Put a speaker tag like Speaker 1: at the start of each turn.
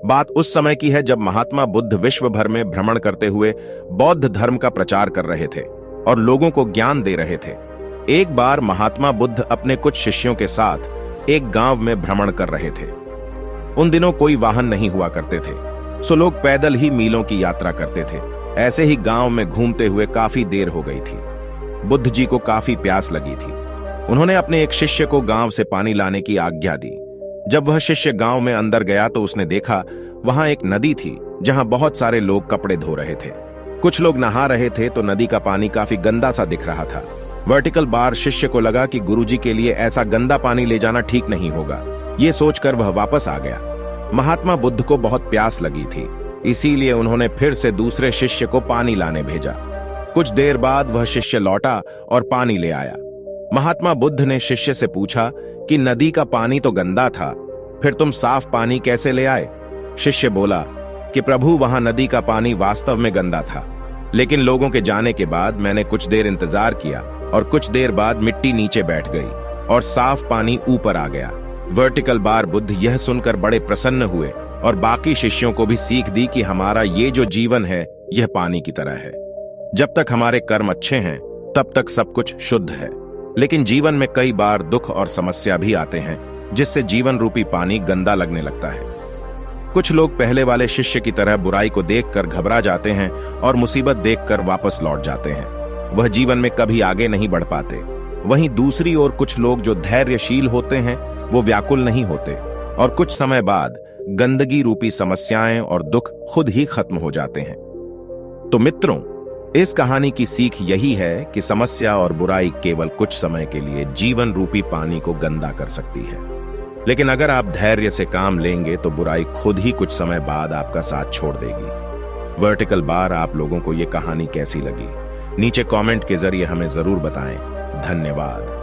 Speaker 1: बात उस समय की है जब महात्मा बुद्ध विश्व भर में भ्रमण करते हुए बौद्ध धर्म का प्रचार कर रहे थे और लोगों को ज्ञान दे रहे थे। एक बार महात्मा बुद्ध अपने कुछ शिष्यों के साथ एक गांव में भ्रमण कर रहे थे। उन दिनों कोई वाहन नहीं हुआ करते थे, सो लोग पैदल ही मीलों की यात्रा करते थे। ऐसे ही गांव में घूमते हुए काफी देर हो गई थी। बुद्ध जी को काफी प्यास लगी थी। उन्होंने अपने एक शिष्य को गांव से पानी लाने की आज्ञा दी। जब वह शिष्य गांव में अंदर गया तो उसने देखा वहां एक नदी थी जहां बहुत सारे लोग कपड़े धो रहे थे। कुछ लोग नहा रहे थे तो नदी का पानी काफी गंदा सा दिख रहा था। वर्टिकल बार शिष्य को लगा कि गुरुजी के लिए ऐसा गंदा पानी ले जाना ठीक नहीं होगा। ये सोचकर वह वापस आ गया। महात्मा बुद्ध को बहुत प्यास लगी थी, इसीलिए उन्होंने फिर से दूसरे शिष्य को पानी लाने भेजा। कुछ देर बाद वह शिष्य लौटा और पानी ले आया। महात्मा बुद्ध ने शिष्य से पूछा कि नदी का पानी तो गंदा था, फिर तुम साफ पानी कैसे ले आए? शिष्य बोला कि प्रभु, वहां नदी का पानी वास्तव में गंदा था, लेकिन लोगों के जाने के बाद मैंने कुछ देर इंतजार किया और कुछ देर बाद मिट्टी नीचे बैठ गई और साफ पानी ऊपर आ गया। वर्टिकल बार बुद्ध यह सुनकर बड़े प्रसन्न हुए और बाकी शिष्यों को भी सीख दी कि हमारा ये जो जीवन है यह पानी की तरह है। जब तक हमारे कर्म अच्छे हैं तब तक सब कुछ शुद्ध है, लेकिन जीवन में कई बार दुख और समस्या भी आते हैं जिससे जीवन रूपी पानी गंदा लगने लगता है। कुछ लोग पहले वाले शिष्य की तरह बुराई को देखकर घबरा जाते हैं और मुसीबत देखकर वापस लौट जाते हैं। वह जीवन में कभी आगे नहीं बढ़ पाते। वहीं दूसरी ओर कुछ लोग जो धैर्यशील होते हैं वो व्याकुल नहीं होते और कुछ समय बाद गंदगी रूपी समस्याएं और दुख खुद ही खत्म हो जाते हैं। तो मित्रों, इस कहानी की सीख यही है कि समस्या और बुराई केवल कुछ समय के लिए जीवन रूपी पानी को गंदा कर सकती है, लेकिन अगर आप धैर्य से काम लेंगे तो बुराई खुद ही कुछ समय बाद आपका साथ छोड़ देगी। वर्टिकल बार, आप लोगों को यह कहानी कैसी लगी नीचे कमेंट के जरिए हमें जरूर बताएं। धन्यवाद।